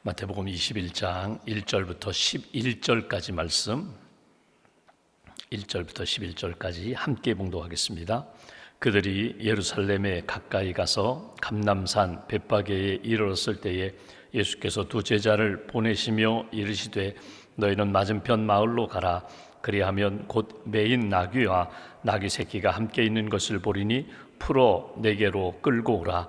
마태복음 21장 1절부터 11절까지 말씀, 1절부터 11절까지 함께 봉독하겠습니다. 그들이 예루살렘에 가까이 가서 감람산 벳바게에 이르렀을 때에 예수께서 두 제자를 보내시며 이르시되 너희는 맞은편 마을로 가라. 그리하면 곧 매인 나귀와 나귀 새끼가 함께 있는 것을 보리니 풀어 내게로 끌고 오라.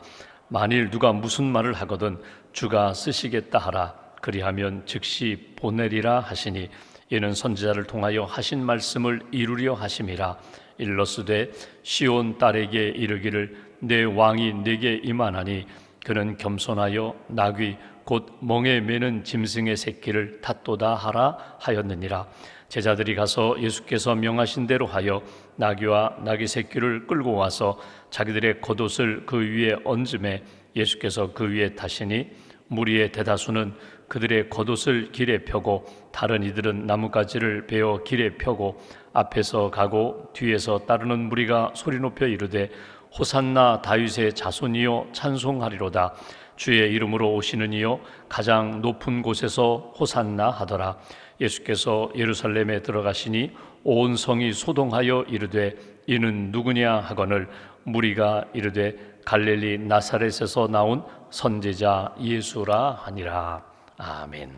만일 누가 무슨 말을 하거든 주가 쓰시겠다 하라. 그리하면 즉시 보내리라 하시니 이는 선지자를 통하여 하신 말씀을 이루려 하심이라. 일러스되 시온 딸에게 이르기를 내 왕이 내게 임하나니 그는 겸손하여 나귀 곧 멍에 매는 짐승의 새끼를 탓도다 하라 하였느니라. 제자들이 가서 예수께서 명하신 대로 하여 나귀와 나귀 새끼를 끌고 와서 자기들의 겉옷을 그 위에 얹음에 예수께서 그 위에 타시니 무리의 대다수는 그들의 겉옷을 길에 펴고 다른 이들은 나뭇가지를 베어 길에 펴고 앞에서 가고 뒤에서 따르는 무리가 소리 높여 이르되 호산나 다윗의 자손이여 찬송하리로다. 주의 이름으로 오시는 이여 가장 높은 곳에서 호산나 하더라. 예수께서 예루살렘에 들어가시니 온 성이 소동하여 이르되 이는 누구냐 하거늘 무리가 이르되 갈릴리 나사렛에서 나온 선지자 예수라 하니라. 아멘.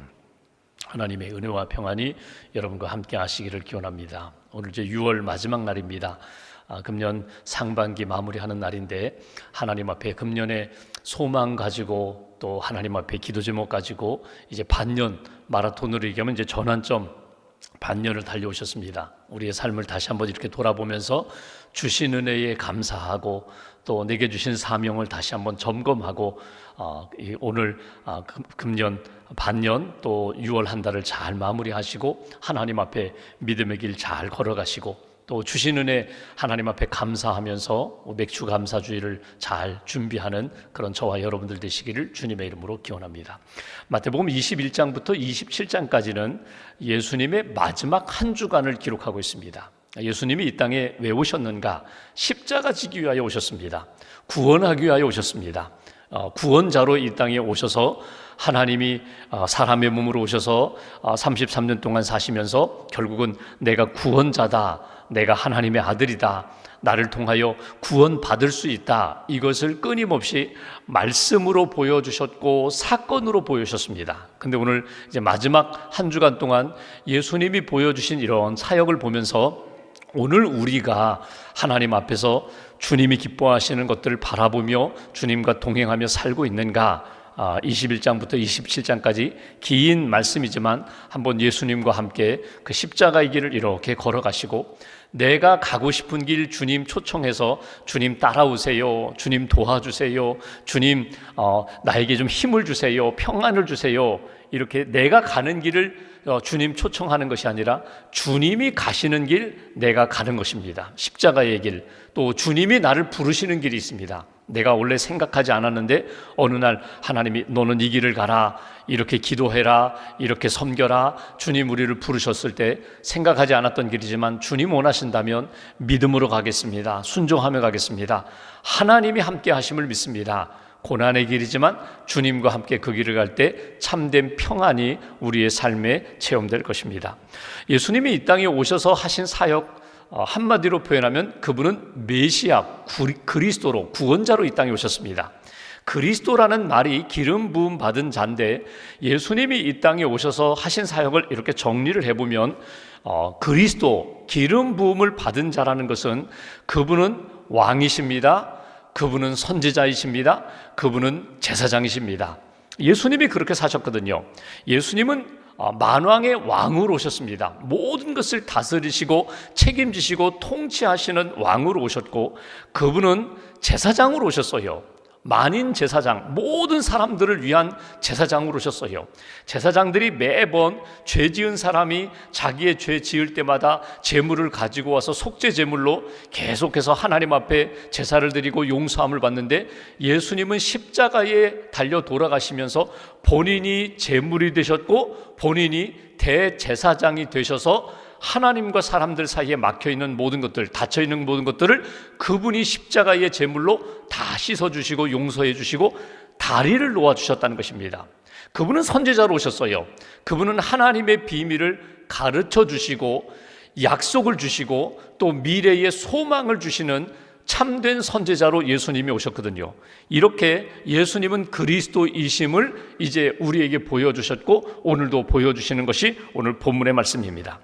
하나님의 은혜와 평안이 여러분과 함께 하시기를 기원합니다. 오늘 이제 6월 마지막 날입니다. 금년 상반기 마무리하는 날인데 하나님 앞에 금년의 소망 가지고 또 하나님 앞에 기도 제목 가지고 이제 반년 마라톤으로 얘기하면 이제 전환점 반년을 달려오셨습니다. 우리의 삶을 다시 한번 이렇게 돌아보면서 주신 은혜에 감사하고 또 내게 주신 사명을 다시 한번 점검하고 오늘 금년 반년 또 6월 한 달을 잘 마무리하시고 하나님 앞에 믿음의 길 잘 걸어가시고 또 주신 은혜 하나님 앞에 감사하면서 맥주 감사주의를 잘 준비하는 그런 저와 여러분들 되시기를 주님의 이름으로 기원합니다. 마태복음 21장부터 27장까지는 예수님의 마지막 한 주간을 기록하고 있습니다. 예수님이 이 땅에 왜 오셨는가? 십자가 지기 위하여 오셨습니다. 구원하기 위하여 오셨습니다. 구원자로 이 땅에 오셔서 하나님이 사람의 몸으로 오셔서 33년 동안 사시면서 결국은 내가 구원자다, 내가 하나님의 아들이다, 나를 통하여 구원받을 수 있다, 이것을 끊임없이 말씀으로 보여주셨고 사건으로 보여주셨습니다. 근데 오늘 이제 마지막 한 주간 동안 예수님이 보여주신 이런 사역을 보면서 오늘 우리가 하나님 앞에서 주님이 기뻐하시는 것들을 바라보며 주님과 동행하며 살고 있는가? 21장부터 27장까지 긴 말씀이지만 한번 예수님과 함께 그 십자가의 길을 이렇게 걸어가시고 내가 가고 싶은 길 주님 초청해서 주님 따라오세요, 주님 도와주세요, 주님 나에게 좀 힘을 주세요, 평안을 주세요, 이렇게 내가 가는 길을 주님 초청하는 것이 아니라 주님이 가시는 길 내가 가는 것입니다. 십자가의 길, 또 주님이 나를 부르시는 길이 있습니다. 내가 원래 생각하지 않았는데 어느 날 하나님이 너는 이 길을 가라, 이렇게 기도해라, 이렇게 섬겨라, 주님 우리를 부르셨을 때 생각하지 않았던 길이지만 주님 원하신다면 믿음으로 가겠습니다, 순종하며 가겠습니다, 하나님이 함께 하심을 믿습니다. 고난의 길이지만 주님과 함께 그 길을 갈 때 참된 평안이 우리의 삶에 체험될 것입니다. 예수님이 이 땅에 오셔서 하신 사역, 한마디로 표현하면 그분은 메시아, 그리스도로, 구원자로 이 땅에 오셨습니다. 그리스도라는 말이 기름 부음 받은 자인데 예수님이 이 땅에 오셔서 하신 사역을 이렇게 정리를 해보면 그리스도, 기름 부음을 받은 자라는 것은 그분은 왕이십니다, 그분은 선지자이십니다, 그분은 제사장이십니다. 예수님이 그렇게 사셨거든요. 예수님은 만왕의 왕으로 오셨습니다. 모든 것을 다스리시고 책임지시고 통치하시는 왕으로 오셨고 그분은 제사장으로 오셨어요. 만인 제사장, 모든 사람들을 위한 제사장으로 오셨어요. 제사장들이 매번 죄 지은 사람이 자기의 죄 지을 때마다 제물을 가지고 와서 속죄 제물로 계속해서 하나님 앞에 제사를 드리고 용서함을 받는데 예수님은 십자가에 달려 돌아가시면서 본인이 제물이 되셨고 본인이 대제사장이 되셔서 하나님과 사람들 사이에 막혀있는 모든 것들, 닫혀있는 모든 것들을 그분이 십자가의 제물로 다 씻어주시고 용서해 주시고 다리를 놓아주셨다는 것입니다. 그분은 선지자로 오셨어요. 그분은 하나님의 비밀을 가르쳐 주시고 약속을 주시고 또 미래의 소망을 주시는 참된 선지자로 예수님이 오셨거든요. 이렇게 예수님은 그리스도이심을 이제 우리에게 보여주셨고 오늘도 보여주시는 것이 오늘 본문의 말씀입니다.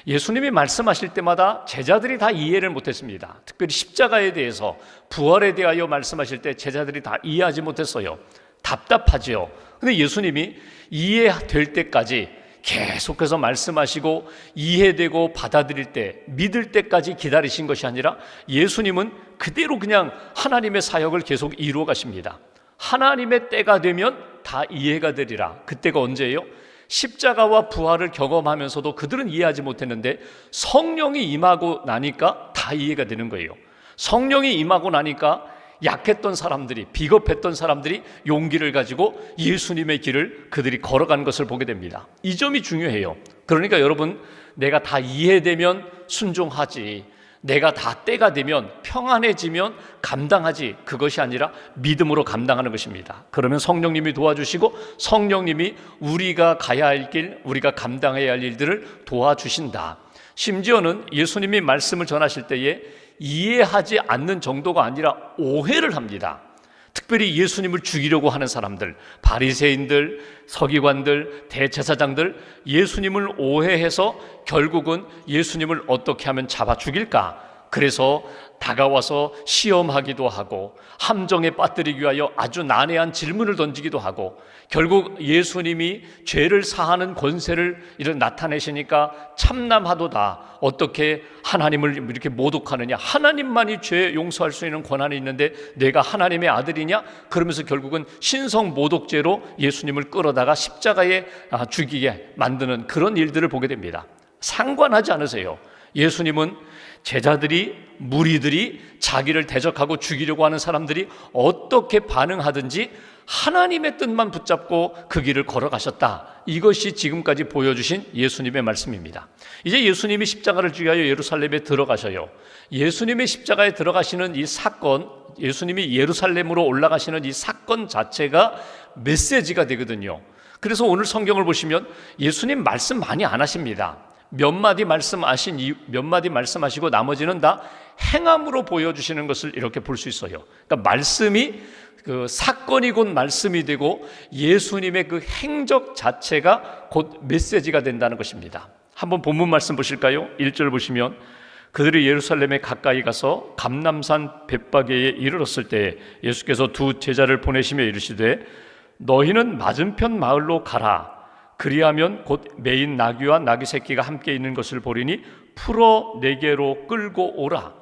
예수님이 말씀하실 때마다 제자들이 다 이해를 못했습니다. 특별히 십자가에 대해서, 부활에 대하여 말씀하실 때 제자들이 다 이해하지 못했어요. 답답하지요. 근데 예수님이 이해될 때까지 계속해서 말씀하시고 이해되고 받아들일 때, 믿을 때까지 기다리신 것이 아니라 예수님은 그대로 그냥 하나님의 사역을 계속 이루어 가십니다. 하나님의 때가 되면 다 이해가 되리라. 그때가 언제예요? 십자가와 부활을 경험하면서도 그들은 이해하지 못했는데 성령이 임하고 나니까 다 이해가 되는 거예요. 성령이 임하고 나니까 약했던 사람들이, 비겁했던 사람들이 용기를 가지고 예수님의 길을 그들이 걸어간 것을 보게 됩니다. 이 점이 중요해요. 그러니까 여러분, 내가 다 이해되면 순종하지, 내가 다 때가 되면 평안해지면 감당하지, 그것이 아니라 믿음으로 감당하는 것입니다. 그러면 성령님이 도와주시고 성령님이 우리가 가야 할 길, 우리가 감당해야 할 일들을 도와주신다. 심지어는 예수님이 말씀을 전하실 때에 이해하지 않는 정도가 아니라 오해를 합니다. 특별히 예수님을 죽이려고 하는 사람들, 바리새인들, 서기관들, 대제사장들, 예수님을 오해해서 결국은 예수님을 어떻게 하면 잡아 죽일까? 그래서 다가와서 시험하기도 하고 함정에 빠뜨리기 위하여 아주 난해한 질문을 던지기도 하고, 결국 예수님이 죄를 사하는 권세를 나타내시니까 참남하도다, 어떻게 하나님을 이렇게 모독하느냐, 하나님만이 죄 용서할 수 있는 권한이 있는데 내가 하나님의 아들이냐, 그러면서 결국은 신성 모독죄로 예수님을 끌어다가 십자가에 죽이게 만드는 그런 일들을 보게 됩니다. 상관하지 않으세요. 예수님은 제자들이, 무리들이, 자기를 대적하고 죽이려고 하는 사람들이 어떻게 반응하든지 하나님의 뜻만 붙잡고 그 길을 걸어가셨다. 이것이 지금까지 보여주신 예수님의 말씀입니다. 이제 예수님이 십자가를 지기 위하여 예루살렘에 들어가셔요. 예수님의 십자가에 들어가시는 이 사건, 예수님이 예루살렘으로 올라가시는 이 사건 자체가 메시지가 되거든요. 그래서 오늘 성경을 보시면 예수님 말씀 많이 안 하십니다. 몇 마디 말씀하시고 나머지는 다 행함으로 보여주시는 것을 이렇게 볼 수 있어요. 그러니까 말씀이 그 사건이 곧 말씀이 되고 예수님의 그 행적 자체가 곧 메시지가 된다는 것입니다. 한번 본문 말씀 보실까요? 1절 보시면, 그들이 예루살렘에 가까이 가서 감람산 벳바게에 이르렀을 때 예수께서 두 제자를 보내시며 이르시되 너희는 맞은편 마을로 가라. 그리하면 곧 매인 나귀와 나귀 새끼가 함께 있는 것을 보리니 풀어 내게로 끌고 오라.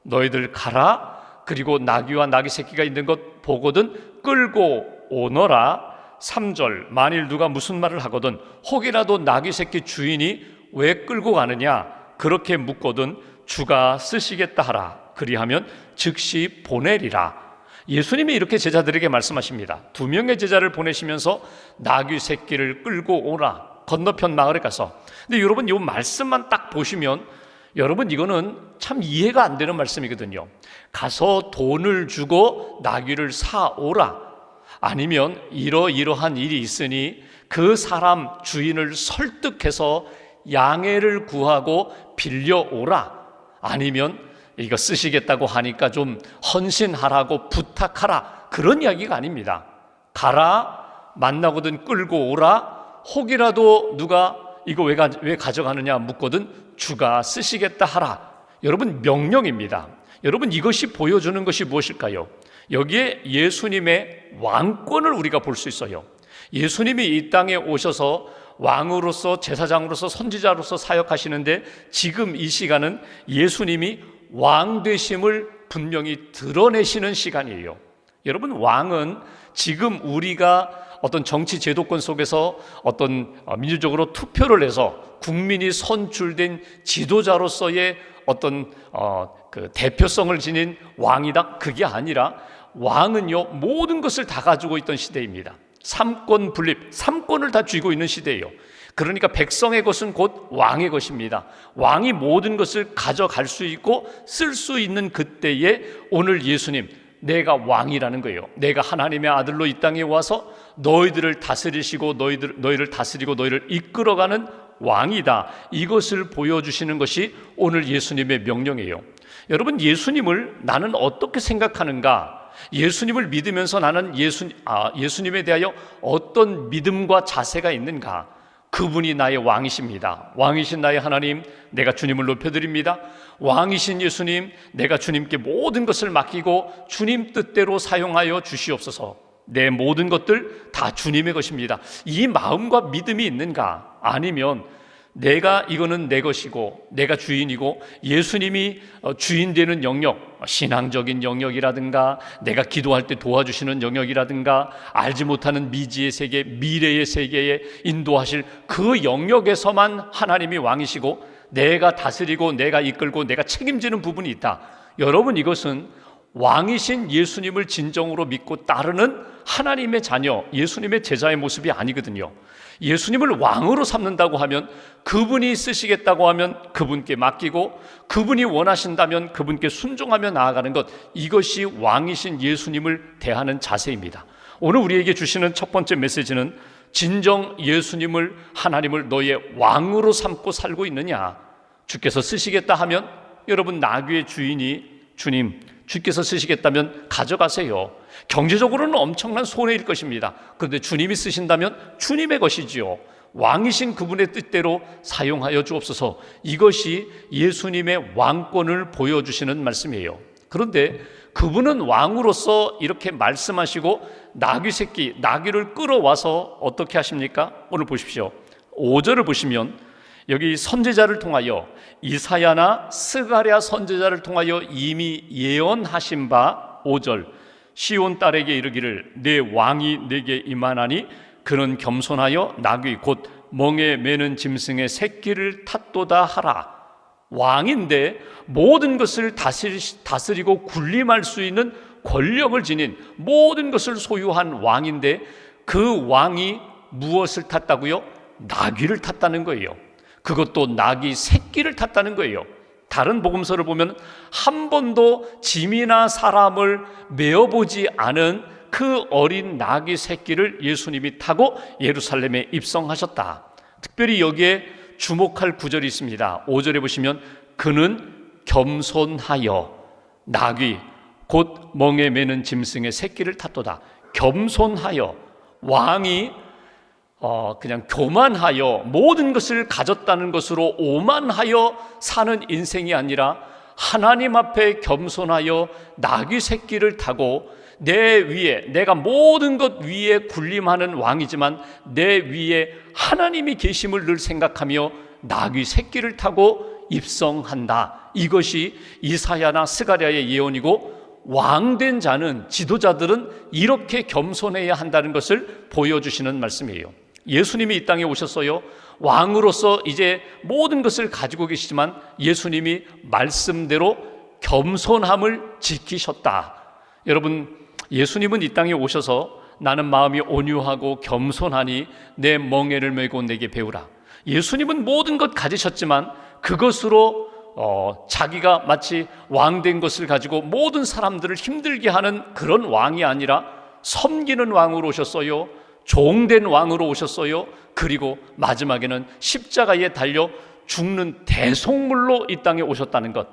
너희들 가라. 그리고 나귀와 나귀 새끼가 있는 것 보거든 끌고 오너라. 3절, 만일 누가 무슨 말을 하거든 혹이라도 나귀 새끼 주인이 왜 끌고 가느냐 그렇게 묻거든 주가 쓰시겠다 하라. 그리하면 즉시 보내리라. 예수님이 이렇게 제자들에게 말씀하십니다. 2명의 제자를 보내시면서 나귀 새끼를 끌고 오라, 건너편 마을에 가서. 근데 여러분, 이 말씀만 딱 보시면 여러분, 이거는 참 이해가 안 되는 말씀이거든요. 가서 돈을 주고 나귀를 사오라, 아니면 이러이러한 일이 있으니 그 사람 주인을 설득해서 양해를 구하고 빌려오라, 아니면 이거 쓰시겠다고 하니까 좀 헌신하라고 부탁하라, 그런 이야기가 아닙니다. 가라, 만나거든 끌고 오라, 혹이라도 누가 이거 왜 가져가느냐 묻거든 주가 쓰시겠다 하라. 여러분, 명령입니다. 여러분, 이것이 보여주는 것이 무엇일까요? 여기에 예수님의 왕권을 우리가 볼 수 있어요. 예수님이 이 땅에 오셔서 왕으로서, 제사장으로서, 선지자로서 사역하시는데 지금 이 시간은 예수님이 왕 되심을 분명히 드러내시는 시간이에요. 여러분, 왕은 지금 우리가 어떤 정치 제도권 속에서 어떤 민주적으로 투표를 해서 국민이 선출된 지도자로서의 어떤 그 대표성을 지닌 왕이다, 그게 아니라 왕은요 모든 것을 다 가지고 있던 시대입니다. 삼권 분립, 삼권을 다 쥐고 있는 시대예요. 그러니까 백성의 것은 곧 왕의 것입니다. 왕이 모든 것을 가져갈 수 있고 쓸 수 있는 그때에 오늘 예수님, 내가 왕이라는 거예요. 내가 하나님의 아들로 이 땅에 와서 너희들을 다스리시고 너희를 다스리고 너희를 이끌어가는 왕이다. 이것을 보여주시는 것이 오늘 예수님의 명령이에요. 여러분, 예수님을 나는 어떻게 생각하는가? 예수님을 믿으면서 나는 예수님에 대하여 어떤 믿음과 자세가 있는가? 그분이 나의 왕이십니다. 왕이신 나의 하나님, 내가 주님을 높여드립니다. 왕이신 예수님, 내가 주님께 모든 것을 맡기고 주님 뜻대로 사용하여 주시옵소서. 내 모든 것들 다 주님의 것입니다. 이 마음과 믿음이 있는가? 아니면 내가 이거는 내 것이고 내가 주인이고 예수님이 주인 되는 영역, 신앙적인 영역이라든가 내가 기도할 때 도와주시는 영역이라든가 알지 못하는 미지의 세계, 미래의 세계에 인도하실 그 영역에서만 하나님이 왕이시고 내가 다스리고 내가 이끌고 내가 책임지는 부분이 있다. 여러분, 이것은 왕이신 예수님을 진정으로 믿고 따르는 하나님의 자녀, 예수님의 제자의 모습이 아니거든요. 예수님을 왕으로 삼는다고 하면, 그분이 쓰시겠다고 하면 그분께 맡기고 그분이 원하신다면 그분께 순종하며 나아가는 것, 이것이 왕이신 예수님을 대하는 자세입니다. 오늘 우리에게 주시는 첫 번째 메시지는 진정 예수님을, 하나님을 너의 왕으로 삼고 살고 있느냐. 주께서 쓰시겠다 하면 여러분, 나귀의 주인이 주님, 주께서 쓰시겠다면 가져가세요. 경제적으로는 엄청난 손해일 것입니다. 그런데 주님이 쓰신다면 주님의 것이지요. 왕이신 그분의 뜻대로 사용하여 주옵소서. 이것이 예수님의 왕권을 보여주시는 말씀이에요. 그런데 그분은 왕으로서 이렇게 말씀하시고 나귀 새끼, 나귀를 끌어와서 어떻게 하십니까? 오늘 보십시오. 5절을 보시면 여기 선지자를 통하여, 이사야나 스가랴 선지자를 통하여 이미 예언하신 바 5절, 시온 딸에게 이르기를 내 왕이 내게 임하나니 그는 겸손하여 나귀 곧 멍에 매는 짐승의 새끼를 탔도다 하라. 왕인데 모든 것을 다스리고 군림할 수 있는 권력을 지닌 모든 것을 소유한 왕인데 그 왕이 무엇을 탔다고요? 나귀를 탔다는 거예요. 그것도 나귀 새끼를 탔다는 거예요. 다른 복음서를 보면 한 번도 짐이나 사람을 메어보지 않은 그 어린 나귀 새끼를 예수님이 타고 예루살렘에 입성하셨다. 특별히 여기에 주목할 구절이 있습니다. 5절에 보시면 그는 겸손하여 나귀 곧 멍에 매는 짐승의 새끼를 탔도다. 겸손하여, 왕이 그냥 교만하여 모든 것을 가졌다는 것으로 오만하여 사는 인생이 아니라 하나님 앞에 겸손하여 나귀 새끼를 타고 내 위에, 내가 모든 것 위에 군림하는 왕이지만 내 위에 하나님이 계심을 늘 생각하며 나귀 새끼를 타고 입성한다. 이것이 이사야나 스가랴의 예언이고, 왕된 자는, 지도자들은 이렇게 겸손해야 한다는 것을 보여주시는 말씀이에요. 예수님이 이 땅에 오셨어요. 왕으로서 이제 모든 것을 가지고 계시지만 예수님이 말씀대로 겸손함을 지키셨다. 여러분, 예수님은 이 땅에 오셔서 나는 마음이 온유하고 겸손하니 내 멍에를 메고 내게 배우라. 예수님은 모든 것 가지셨지만 그것으로 자기가 마치 왕된 것을 가지고 모든 사람들을 힘들게 하는 그런 왕이 아니라 섬기는 왕으로 오셨어요. 종된 왕으로 오셨어요. 그리고 마지막에는 십자가에 달려 죽는 대속물로 이 땅에 오셨다는 것.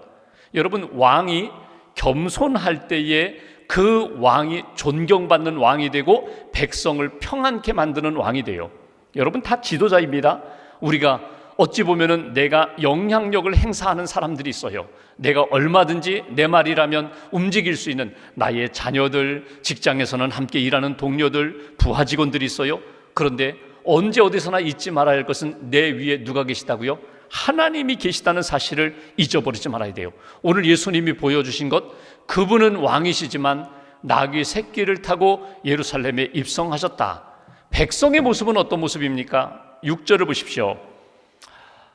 여러분, 왕이 겸손할 때에 그 왕이 존경받는 왕이 되고 백성을 평안케 만드는 왕이 돼요. 여러분, 다 지도자입니다. 우리가 어찌 보면은 내가 영향력을 행사하는 사람들이 있어요. 내가 얼마든지 내 말이라면 움직일 수 있는 나의 자녀들, 직장에서는 함께 일하는 동료들, 부하 직원들이 있어요. 그런데 언제 어디서나 잊지 말아야 할 것은 내 위에 누가 계시다고요? 하나님이 계시다는 사실을 잊어버리지 말아야 돼요. 오늘 예수님이 보여주신 것, 그분은 왕이시지만 나귀 새끼를 타고 예루살렘에 입성하셨다. 백성의 모습은 어떤 모습입니까? 6절을 보십시오.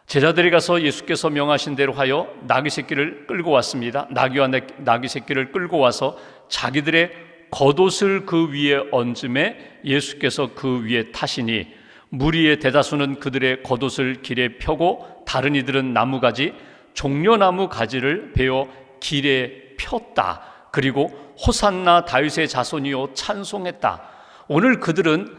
제자들이 가서 예수께서 명하신 대로 하여 나귀 새끼를 끌고 왔습니다. 나귀와 나귀 새끼를 끌고 와서 자기들의 겉옷을 그 위에 얹음에 예수께서 그 위에 타시니 무리의 대다수는 그들의 겉옷을 길에 펴고 다른 이들은 나무가지, 종려나무 가지를 베어 길에 폈다. 그리고 호산나 다윗의 자손이요 찬송했다. 오늘 그들은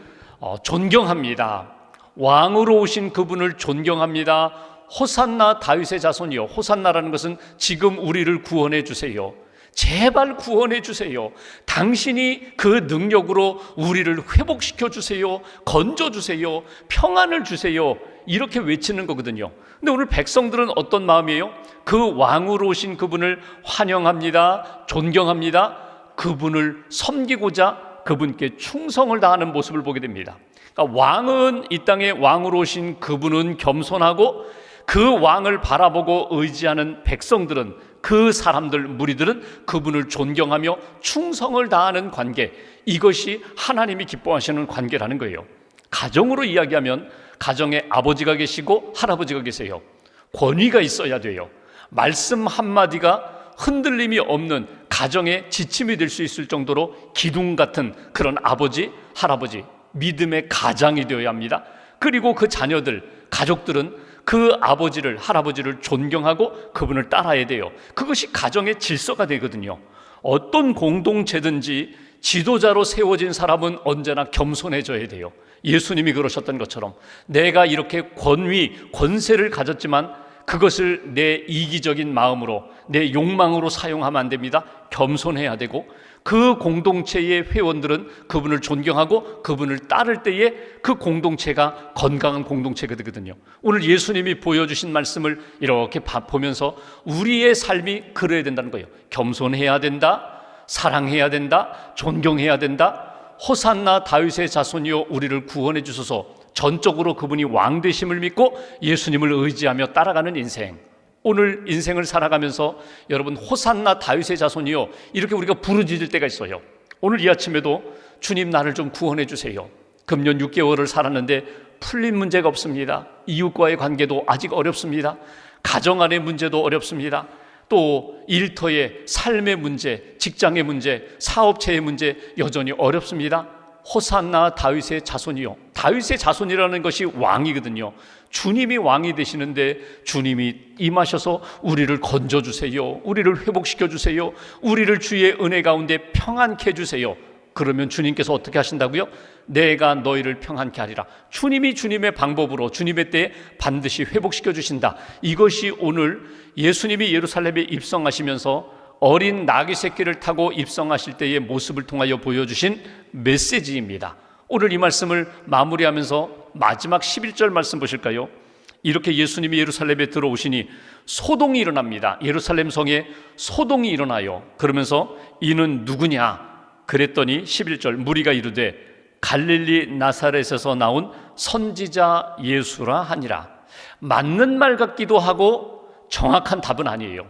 존경합니다. 왕으로 오신 그분을 존경합니다. 호산나 다윗의 자손이요. 호산나라는 것은 지금 우리를 구원해 주세요. 제발 구원해 주세요. 당신이 그 능력으로 우리를 회복시켜 주세요. 건져 주세요. 평안을 주세요. 이렇게 외치는 거거든요. 근데 오늘 백성들은 어떤 마음이에요? 그 왕으로 오신 그분을 환영합니다. 존경합니다. 그분을 섬기고자 그분께 충성을 다하는 모습을 보게 됩니다. 그러니까 왕은, 이 땅에 왕으로 오신 그분은 겸손하고, 그 왕을 바라보고 의지하는 백성들은, 그 사람들, 무리들은 그분을 존경하며 충성을 다하는 관계, 이것이 하나님이 기뻐하시는 관계라는 거예요. 가정으로 이야기하면 가정에 아버지가 계시고 할아버지가 계세요. 권위가 있어야 돼요. 말씀 한마디가 흔들림이 없는 가정의 지침이 될 수 있을 정도로 기둥 같은 그런 아버지, 할아버지, 믿음의 가장이 되어야 합니다. 그리고 그 자녀들, 가족들은 그 아버지를, 할아버지를 존경하고 그분을 따라야 돼요. 그것이 가정의 질서가 되거든요. 어떤 공동체든지 지도자로 세워진 사람은 언제나 겸손해져야 돼요. 예수님이 그러셨던 것처럼 내가 이렇게 권위, 권세를 가졌지만 그것을 내 이기적인 마음으로, 내 욕망으로 사용하면 안 됩니다. 겸손해야 되고, 그 공동체의 회원들은 그분을 존경하고 그분을 따를 때에 그 공동체가 건강한 공동체가 되거든요. 오늘 예수님이 보여주신 말씀을 이렇게 보면서 우리의 삶이 그래야 된다는 거예요. 겸손해야 된다, 사랑해야 된다, 존경해야 된다. 호산나 다윗의 자손이여 우리를 구원해 주소서. 전적으로 그분이 왕 되심을 믿고 예수님을 의지하며 따라가는 인생. 오늘 인생을 살아가면서 여러분, 호산나 다윗의 자손이요, 이렇게 우리가 부르짖을 때가 있어요. 오늘 이 아침에도 주님, 나를 좀 구원해 주세요. 금년 6개월을 살았는데 풀린 문제가 없습니다. 이웃과의 관계도 아직 어렵습니다. 가정 안의 문제도 어렵습니다. 또 일터의 삶의 문제, 직장의 문제, 사업체의 문제 여전히 어렵습니다. 호산나 다윗의 자손이요. 다윗의 자손이라는 것이 왕이거든요. 주님이 왕이 되시는데 주님이 임하셔서 우리를 건져주세요. 우리를 회복시켜주세요. 우리를 주의 은혜 가운데 평안케 해주세요. 그러면 주님께서 어떻게 하신다고요? 내가 너희를 평안케 하리라. 주님이 주님의 방법으로 주님의 때에 반드시 회복시켜 주신다. 이것이 오늘 예수님이 예루살렘에 입성하시면서 어린 나귀 새끼를 타고 입성하실 때의 모습을 통하여 보여주신 메시지입니다. 오늘 이 말씀을 마무리하면서 마지막 11절 말씀 보실까요? 이렇게 예수님이 예루살렘에 들어오시니 소동이 일어납니다. 예루살렘 성에 소동이 일어나요. 그러면서 이는 누구냐? 그랬더니 11절, 무리가 이르되 갈릴리 나사렛에서 나온 선지자 예수라 하니라. 맞는 말 같기도 하고 정확한 답은 아니에요.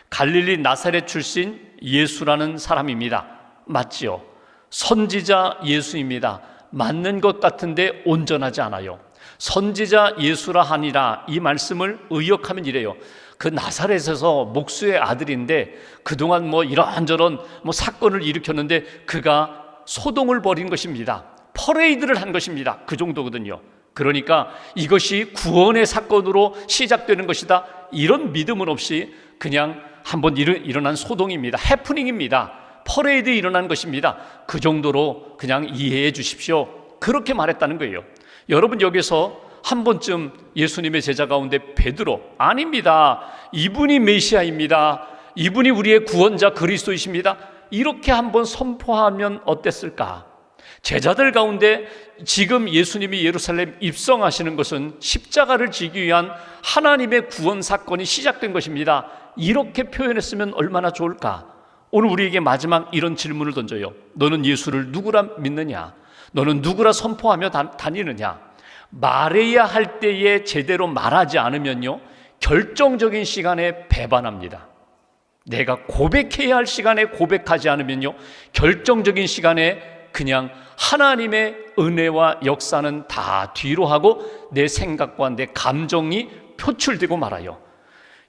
갈릴리 나사렛 출신 예수라는 사람입니다. 맞지요? 선지자 예수입니다. 맞는 것 같은데 온전하지 않아요. 선지자 예수라 하니라, 이 말씀을 의역하면 이래요. 그 나사렛에서 목수의 아들인데 그동안 이런저런 사건을 일으켰는데 그가 소동을 벌인 것입니다. 퍼레이드를 한 것입니다. 그 정도거든요. 그러니까 이것이 구원의 사건으로 시작되는 것이다, 이런 믿음은 없이 그냥 한번 일어난 소동입니다. 해프닝입니다. 퍼레이드 일어난 것입니다. 그 정도로 그냥 이해해 주십시오. 그렇게 말했다는 거예요. 여러분, 여기서 한 번쯤 예수님의 제자 가운데 베드로, 아닙니다, 이분이 메시아입니다, 이분이 우리의 구원자 그리스도이십니다, 이렇게 한번 선포하면 어땠을까? 제자들 가운데 지금 예수님이 예루살렘 입성하시는 것은 십자가를 지기 위한 하나님의 구원 사건이 시작된 것입니다. 이렇게 표현했으면 얼마나 좋을까? 오늘 우리에게 마지막 이런 질문을 던져요. 너는 예수를 누구라 믿느냐? 너는 누구라 선포하며 다니느냐? 말해야 할 때에 제대로 말하지 않으면요, 결정적인 시간에 배반합니다. 내가 고백해야 할 시간에 고백하지 않으면요, 결정적인 시간에 그냥 하나님의 은혜와 역사는 다 뒤로 하고 내 생각과 내 감정이 표출되고 말아요.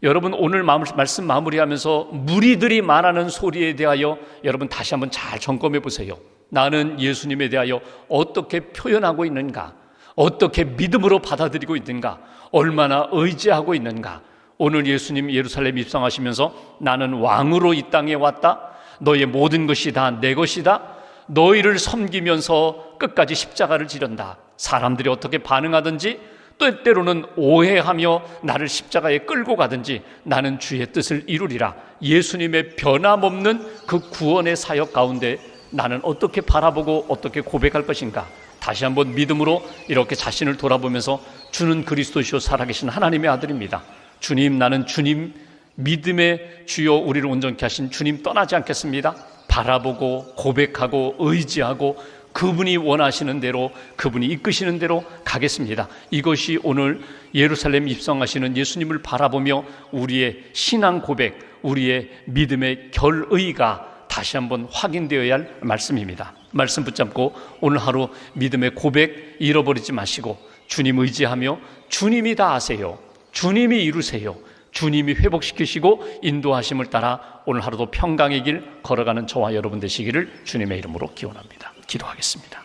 여러분, 오늘 말씀 마무리하면서 무리들이 말하는 소리에 대하여 여러분 다시 한번 잘 점검해 보세요. 나는 예수님에 대하여 어떻게 표현하고 있는가? 어떻게 믿음으로 받아들이고 있는가? 얼마나 의지하고 있는가? 오늘 예수님 예루살렘 입성하시면서 나는 왕으로 이 땅에 왔다, 너의 모든 것이 다 내 것이다. 너희를 섬기면서 끝까지 십자가를 지른다. 사람들이 어떻게 반응하든지 또 때로는 오해하며 나를 십자가에 끌고 가든지 나는 주의 뜻을 이루리라. 예수님의 변함없는 그 구원의 사역 가운데 나는 어떻게 바라보고 어떻게 고백할 것인가. 다시 한번 믿음으로 이렇게 자신을 돌아보면서 주는 그리스도시요 살아계신 하나님의 아들입니다. 주님, 나는 주님 믿음의 주여 우리를 온전케 하신 주님 떠나지 않겠습니다. 바라보고 고백하고 의지하고 그분이 원하시는 대로 그분이 이끄시는 대로 가겠습니다. 이것이 오늘 예루살렘 입성하시는 예수님을 바라보며 우리의 신앙 고백, 우리의 믿음의 결의가 다시 한번 확인되어야 할 말씀입니다. 말씀 붙잡고 오늘 하루 믿음의 고백 잃어버리지 마시고 주님 의지하며 주님이 다 아세요. 주님이 이루세요. 주님이 회복시키시고 인도하심을 따라 오늘 하루도 평강의 길 걸어가는 저와 여러분 되시기를 주님의 이름으로 기원합니다. 기도하겠습니다.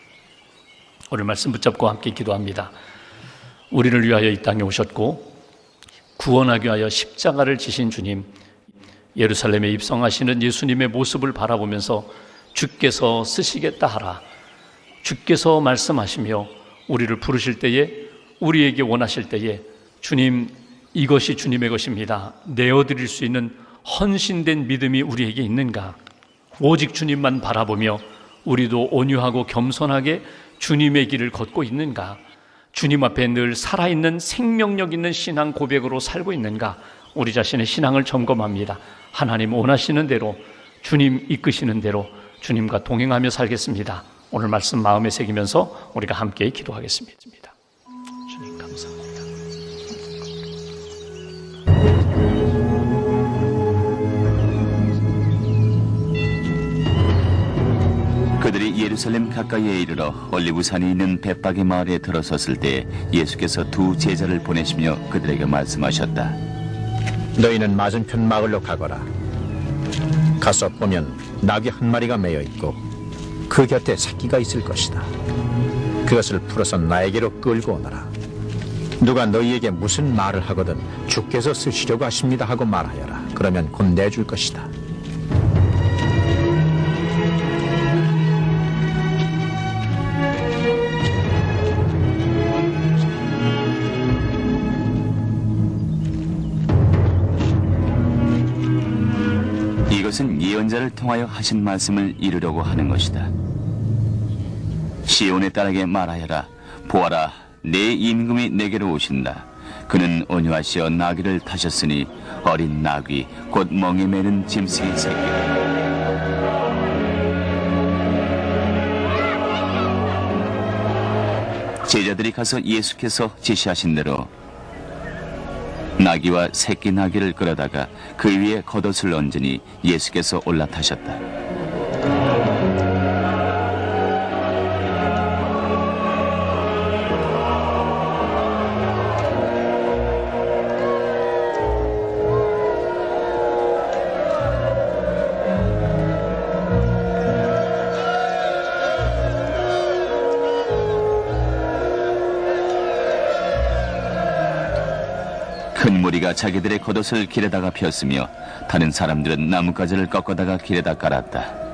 오늘 말씀 붙잡고 함께 기도합니다. 우리를 위하여 이 땅에 오셨고 구원하기 위하여 십자가를 지신 주님, 예루살렘에 입성하시는 예수님의 모습을 바라보면서 주께서 쓰시겠다 하라. 주께서 말씀하시며 우리를 부르실 때에 우리에게 원하실 때에 주님 이것이 주님의 것입니다. 내어드릴 수 있는 헌신된 믿음이 우리에게 있는가? 오직 주님만 바라보며 우리도 온유하고 겸손하게 주님의 길을 걷고 있는가? 주님 앞에 늘 살아있는 생명력 있는 신앙 고백으로 살고 있는가? 우리 자신의 신앙을 점검합니다. 하나님 원하시는 대로 주님 이끄시는 대로 주님과 동행하며 살겠습니다. 오늘 말씀 마음에 새기면서 우리가 함께 기도하겠습니다. 주님 감사합니다. 그들이 예루살렘 가까이에 이르러 올리브산이 있는 벳박의 마을에 들어섰을 때 예수께서 두 제자를 보내시며 그들에게 말씀하셨다. 너희는 맞은편 마을로 가거라. 가서 보면 나귀 한 마리가 매여 있고 그 곁에 새끼가 있을 것이다. 그것을 풀어서 나에게로 끌고 오너라. 누가 너희에게 무슨 말을 하거든 주께서 쓰시려고 하십니다 하고 말하여라. 그러면 곧 내줄 것이다. 이것은 예언자를 통하여 하신 말씀을 이루려고 하는 것이다. 시온의 딸에게 말하여라. 보아라, 내 임금이 내게로 오신다. 그는 온유하시어 나귀를 타셨으니 어린 나귀 곧 멍에 매는 짐승의 새끼라. 제자들이 가서 예수께서 지시하신 대로 나귀와 새끼 나귀를 끌어다가 그 위에 겉옷을 얹으니 예수께서 올라타셨다. 큰 무리가 자기들의 겉옷을 길에다가 폈으며 다른 사람들은 나뭇가지를 꺾어다가 길에다 깔았다.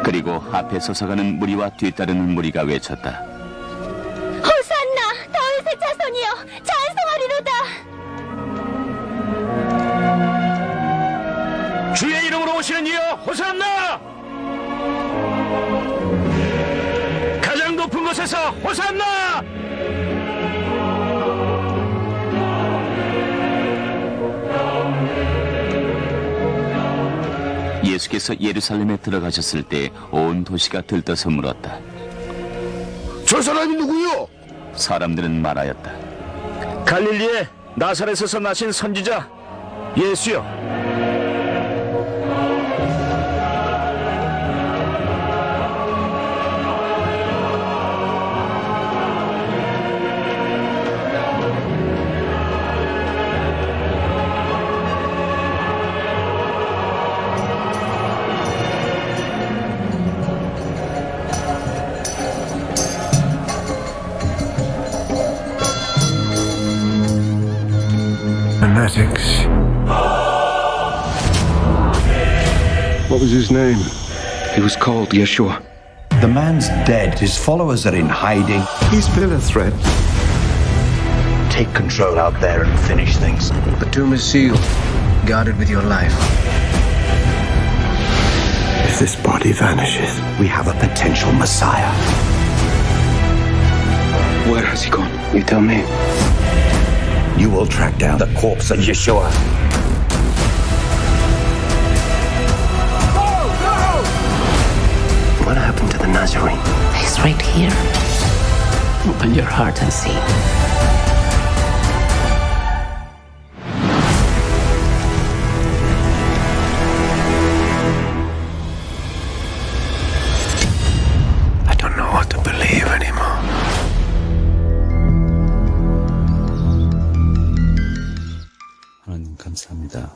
그리고 앞에 솟아가는 무리와 뒤따르는 무리가 외쳤다. 호산나 다윗의 자손이여 찬송하리로다. 주의 이름으로 오시는 이여 호산나! 가장 높은 곳에서 호산나! 예수께서 예루살렘에 들어가셨을 때 온 도시가 들떠서 물었다. 저 사람이 누구요? 사람들은 말하였다. 갈릴리에 나사렛에서 나신 선지자 예수여. Fanatics. What was his name? He was called Yeshua. The man's dead. His followers are in hiding. He's been a threat. Take control out there and finish things. The tomb is sealed, guarded with your life. If this body vanishes, We have a potential messiah. where has he gone? You tell me. You will track down the corpse of Yeshua. What happened to the Nazarene? He's right here. Open your heart and see. I don't know what to believe anymore. 하나님 감사합니다.